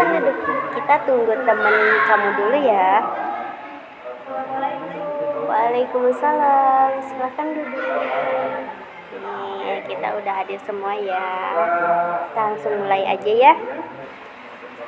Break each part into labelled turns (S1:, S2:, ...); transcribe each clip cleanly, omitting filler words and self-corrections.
S1: Silakan duduk. Kita tunggu teman kamu dulu ya. Waalaikumsalam. Silakan duduk. Nih, kita udah hadir semua ya. Kita langsung mulai aja ya.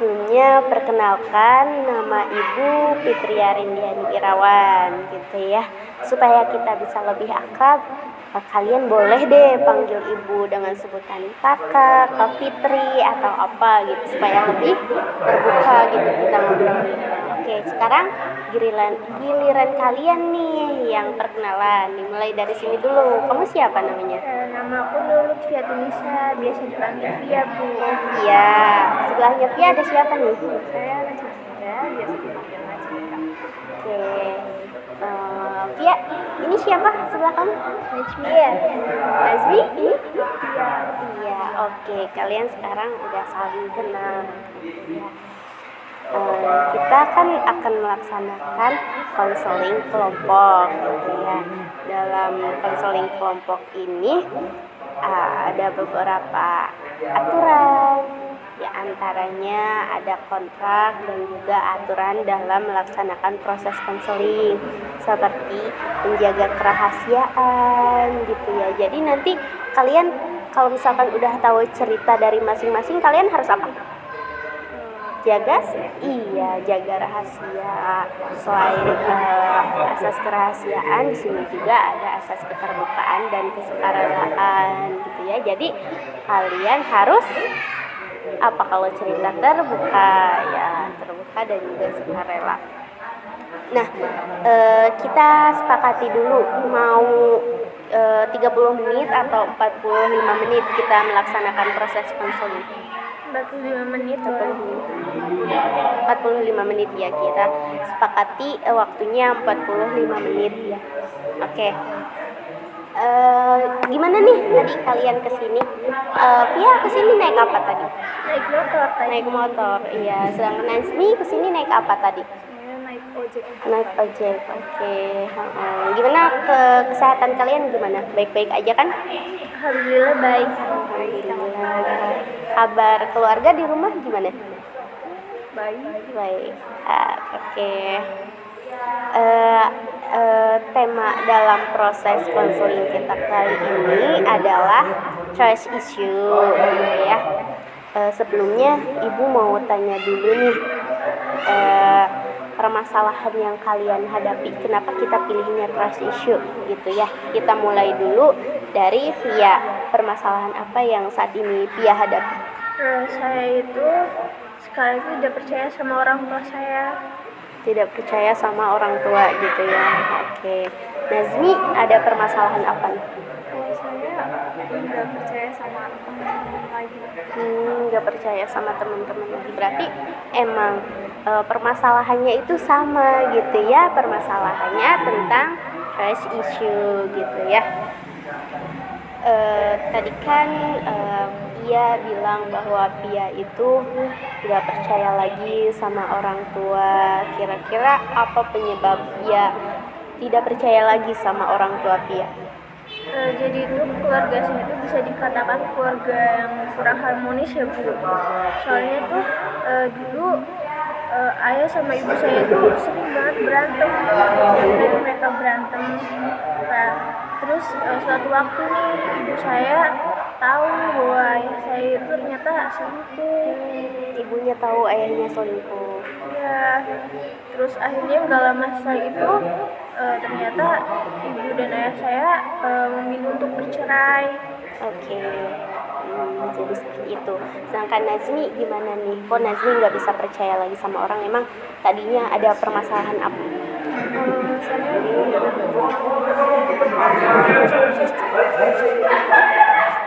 S1: Sebelumnya perkenalkan, nama Ibu Fitria Rindiani Irawan gitu ya. Supaya kita bisa lebih akrab, kalian boleh deh panggil Ibu dengan sebutan Kakak, Kak Fitri atau apa gitu supaya lebih terbuka gitu kita ngobrol. Oke, sekarang giliran kalian nih yang perkenalan. Dimulai dari sini dulu. Kamu siapa namanya?
S2: Nama aku Nurul Fiatunisa, biasa dipanggil Via, Bu.
S1: Iya, sebelahnya Via ada siapa nih?
S2: Saya Najwa, biasa dipanggil Najwa.
S1: Oke, Via, ini siapa sebelah kamu?
S2: Najmi ya?
S1: Nazmi?
S2: Iya.
S1: Iya, oke. Kalian sekarang udah saling kenal. Ya. Kita kan akan melaksanakan konseling kelompok gitu ya. Dalam konseling kelompok ini ada beberapa aturan, di antaranya ada kontrak dan juga aturan dalam melaksanakan proses konseling seperti menjaga kerahasiaan gitu ya. Jadi nanti kalian kalau misalkan udah tahu cerita dari masing-masing, kalian harus apa? Jaga rahasia. Selain asas kerahasiaan, di sini juga ada asas keterbukaan dan kesukarelaan gitu ya. Jadi kalian harus apa kalau cerita terbuka ya, terbuka dan juga sukarela. Nah, kita sepakati dulu mau 30 menit atau 45 menit kita melaksanakan proses konseling.
S2: 45 menit.
S1: 45 menit ya, kita sepakati waktunya 45 menit ya. Oke. Gimana nih tadi kalian kesini? Via kesini naik apa tadi?
S2: Naik motor tadi.
S1: Naik motor, iya. Sedangkan Nazmi kesini naik apa tadi?
S2: Saya naik ojek.
S1: Naik ojek, oke. Gimana kesehatan kalian gimana? Baik-baik aja kan?
S2: Alhamdulillah baik.
S1: Alhamdulillah. Kabar keluarga di rumah gimana? Baik. Oke. Tema dalam proses konseling kita kali ini adalah trust issue gitu ya. Sebelumnya Ibu mau tanya dulu nih, permasalahan yang kalian hadapi, kenapa kita pilihnya trust issue gitu ya. Kita mulai dulu dari Via. Permasalahan apa yang saat ini Via hadapi?
S2: Saya itu sekarang itu tidak percaya sama orang tua saya.
S1: Tidak percaya sama orang tua gitu ya. Oke. Nazmi, ada permasalahan apa nih?
S2: Saya tidak percaya sama teman-teman lagi.
S1: Nggak percaya sama teman-teman lagi. Berarti emang permasalahannya itu sama gitu ya. Permasalahannya tentang trust issue gitu ya. Tadi kan Pia bilang bahwa Pia itu nggak percaya lagi sama orang tua. Kira-kira apa penyebab Pia tidak percaya lagi sama orang tua Pia?
S2: Jadi itu keluarga saya itu bisa dikatakan keluarga yang kurang harmonis ya, Bu. Soalnya tuh dulu ayah sama ibu saya itu sering banget berantem. Jadi mereka berantem. Nah, terus suatu waktu nih ibu saya tahu bahwa ayah saya itu ternyata selingkuh.
S1: Ibunya tahu ayahnya selingkuh.
S2: Ya, terus akhirnya nggak lama setelah itu ternyata ibu dan ayah saya memilih untuk bercerai.
S1: Oke. Jadi seperti itu. Sedangkan Nazmi gimana nih? Kok Nazmi nggak bisa percaya lagi sama orang? Emang tadinya ada permasalahan apa?
S2: Saya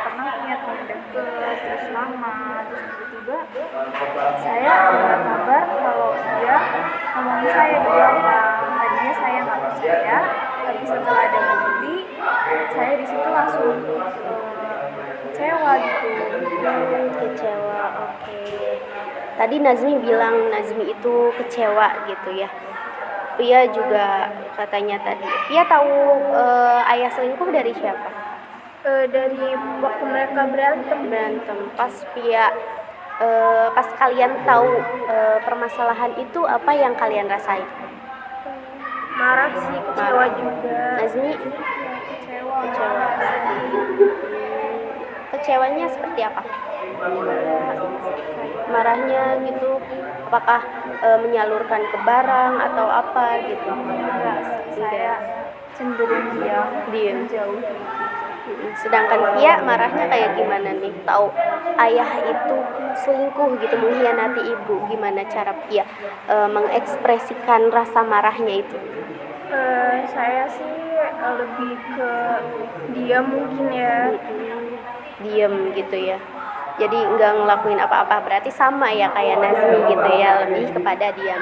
S2: pernah punya teman deket, terus lama, terus tiba-tiba saya dengar kabar kalau dia ngomongin saya di belakang. Tadinya saya nggak percaya, tapi setelah ada bukti, saya di situ langsung kecewa gitu.
S1: Kecewa, oke. Tadi Nazmi bilang Nazmi itu kecewa gitu ya. Pia juga katanya tadi. Pia tahu ayah selingkuh dari siapa?
S2: Dari waktu mereka berantem.
S1: Pas Pia pas kalian tahu permasalahan itu, apa yang kalian rasain?
S2: Marah sih, kecewa juga.
S1: Nazmi?
S2: Kecewa.
S1: Kecewanya seperti apa? Marahnya gitu, apakah menyalurkan ke barang atau apa gitu?
S2: Saya cenderung
S1: Diem.
S2: jauh.
S1: Sedangkan Via marahnya kayak gimana nih? Tahu ayah itu selingkuh gitu, mengkhianati ibu, gimana cara Via mengekspresikan rasa marahnya itu?
S2: Saya sih lebih ke diam mungkin ya.
S1: Diem gitu ya, jadi nggak ngelakuin apa-apa, berarti sama ya kayak Nazmi gitu ya, lebih kepada diam.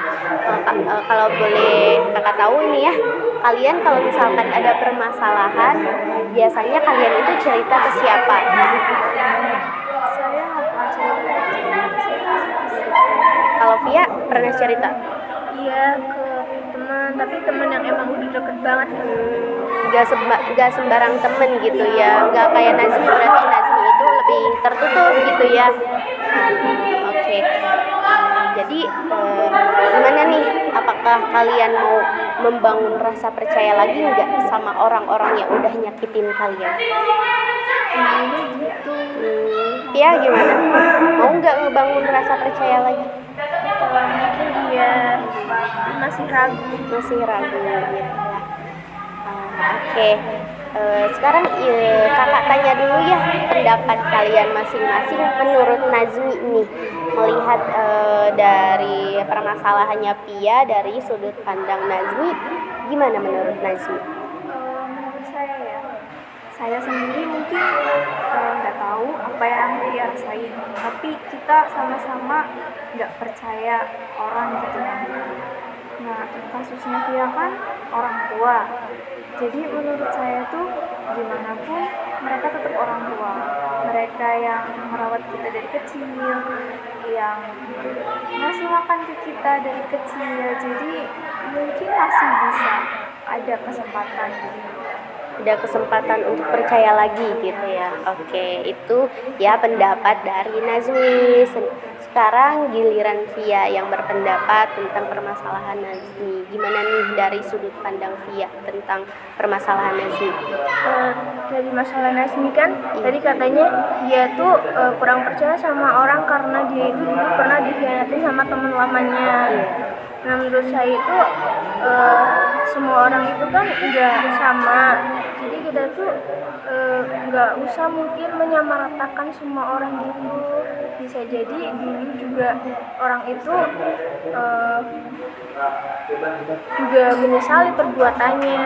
S1: Kalau boleh kakak tahu ini ya, kalian kalau misalkan ada permasalahan, biasanya kalian itu cerita ke siapa?
S2: Saya nggak pernah cerita.
S1: Kalau Via pernah cerita?
S2: Iya, ke teman, tapi teman yang emang udah deket banget.
S1: Nggak sembarang temen gitu ya, nggak kayak Nazmi, berarti Nazmi itu lebih tertutup gitu ya. Oke. Jadi gimana nih, apakah kalian mau membangun rasa percaya lagi nggak sama orang-orang yang udah nyakitin kalian?
S2: Gitu.
S1: Ya gimana, mau nggak ngebangun rasa percaya lagi?
S2: Mungkin iya, masih ragu
S1: Ya. Oke. Sekarang kakak tanya dulu ya pendapat kalian masing-masing menurut Nazmi nih, melihat dari permasalahannya Pia dari sudut pandang Nazmi, gimana menurut Nazmi?
S2: menurut saya ya, saya sendiri mungkin nggak tahu apa yang dia rasain, tapi kita sama-sama nggak percaya orang gitu kan. Nah, kasusnya dia kan orang tua, jadi menurut saya tuh gimana pun mereka tetap orang tua, mereka yang merawat kita dari kecil, yang ngasih makan ke kita dari kecil, jadi mungkin masih bisa ada kesempatan
S1: untuk percaya lagi gitu ya. Oke, itu ya pendapat dari Nazmi. Sekarang giliran Via yang berpendapat tentang permasalahan Nazmi. Gimana nih dari sudut pandang Via tentang permasalahan Nazmi?
S2: Dari masalah Nazmi kan tadi katanya dia tuh kurang percaya sama orang karena dia itu dulu pernah dikhianati sama teman lamanya. Nah, menurut saya itu semua orang itu kan nggak sama, jadi kita tuh nggak usah mungkin menyamaratakan semua orang gitu. Bisa jadi dulu juga orang itu juga menyesali perbuatannya.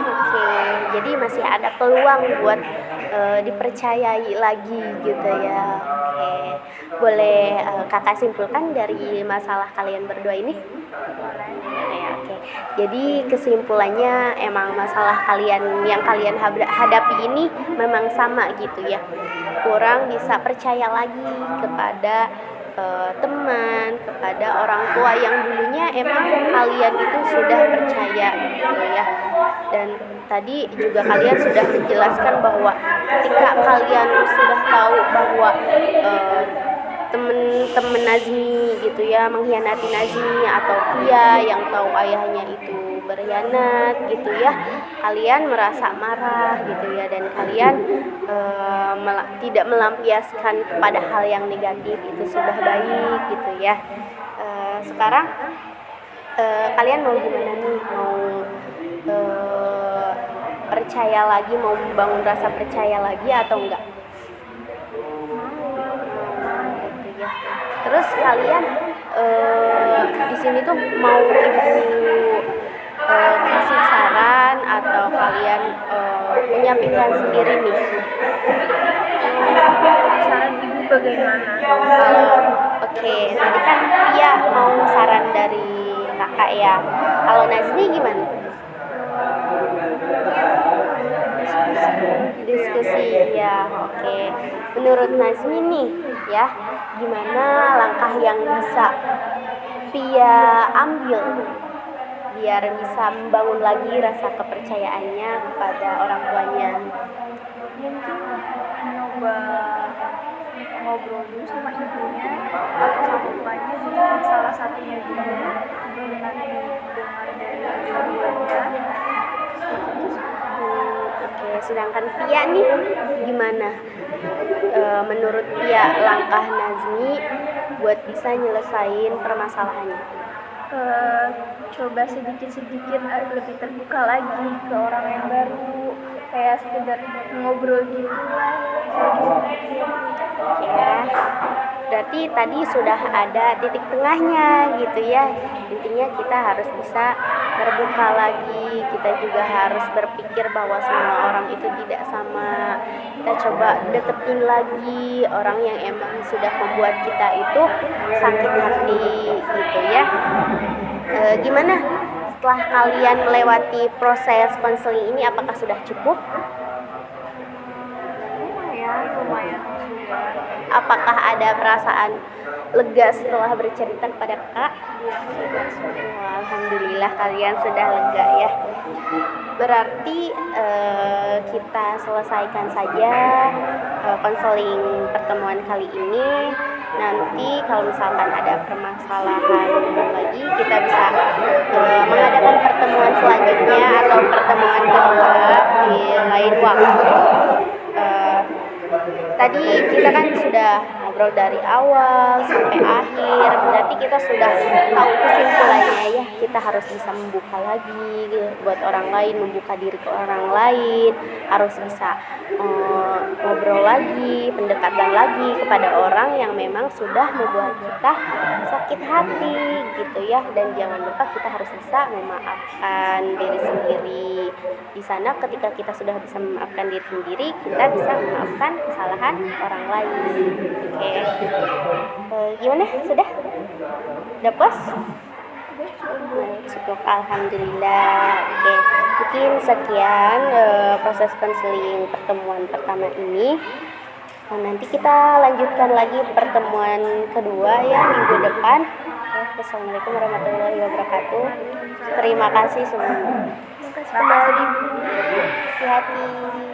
S1: Oke, jadi masih ada peluang buat dipercayai lagi gitu ya. Oke, boleh kakak simpulkan dari masalah kalian berdua ini? Ya, oke. Jadi kesimpulannya emang masalah kalian yang kalian hadapi ini memang sama gitu ya, kurang bisa percaya lagi kepada teman, kepada orang tua yang dulunya emang kalian itu sudah percaya gitu ya. Dan tadi juga kalian sudah menjelaskan bahwa ketika kalian sudah tahu bahwa temen Nazmi gitu ya mengkhianati Nazmi, atau Pia yang tahu ayahnya itu berkhianat gitu ya, kalian merasa marah gitu ya, dan kalian tidak melampiaskan kepada hal yang negatif, itu sudah baik gitu ya. Sekarang kalian mau gimana nih, mau percaya lagi, mau membangun rasa percaya lagi atau enggak? Terus kalian di sini tuh mau ibu kasih saran atau kalian punya pilihan sendiri nih?
S2: Saran ibu bagaimana?
S1: Oke, tadi kan Pia mau saran dari kakak ya. Kalau Nazmi gimana? Diskusi ya. Oke. Menurut Nazmi nih ya, gimana langkah yang bisa Pia ambil biar bisa membangun lagi rasa kepercayaannya kepada orang tuanya?
S2: Mungkin nyoba ngobrol dulu sama ibunya, atau lakukannya dengan salah satunya dulu baru nanti dengar dari dua-duanya.
S1: Oke, sedangkan Via nih gimana? Menurut Via langkah Nazmi buat bisa nyelesain permasalahannya?
S2: Coba sedikit-sedikit lebih terbuka lagi ke orang yang baru, kayak sekedar ngobrol gitu lah, sedikit-sedikit.
S1: Ya, berarti tadi sudah ada titik tengahnya gitu ya. Intinya kita harus bisa terbuka lagi, kita juga harus berpikir bahwa semua orang itu tidak sama. Kita coba deketin lagi orang yang emang sudah membuat kita itu sakit hati gitu ya. Gimana setelah kalian melewati proses konseling ini, apakah sudah cukup?
S2: Lumayan sudah.
S1: Apakah ada perasaan lega setelah bercerita kepada kakak? Wah, alhamdulillah kalian sudah lega ya. Berarti kita selesaikan saja konseling pertemuan kali ini. Nanti kalau misalkan ada permasalahan lagi, kita bisa mengadakan pertemuan selanjutnya atau pertemuan kedua di lain waktu. Tadi kita kan sudah ngobrol dari awal sampai akhir, berarti kita sudah tahu kesimpulannya ya. Kita harus bisa membuka lagi buat orang lain, membuka diri ke orang lain, harus bisa ngobrol lagi, pendekatan lagi kepada orang yang memang sudah membuat kita sakit hati gitu ya. Dan jangan lupa kita harus bisa memaafkan diri sendiri. Di sana ketika kita sudah bisa memaafkan diri sendiri, kita bisa memaafkan kesalahan orang lain. Oke. Gimana? Sudah? Udah puas? Cukup, alhamdulillah. Oke, mungkin sekian proses konseling pertemuan pertama ini. Nanti kita lanjutkan lagi pertemuan kedua ya minggu depan. Wassalamualaikum warahmatullahi wabarakatuh. Terima kasih semua.
S2: Terima kasih kembali.
S1: Hati-hati.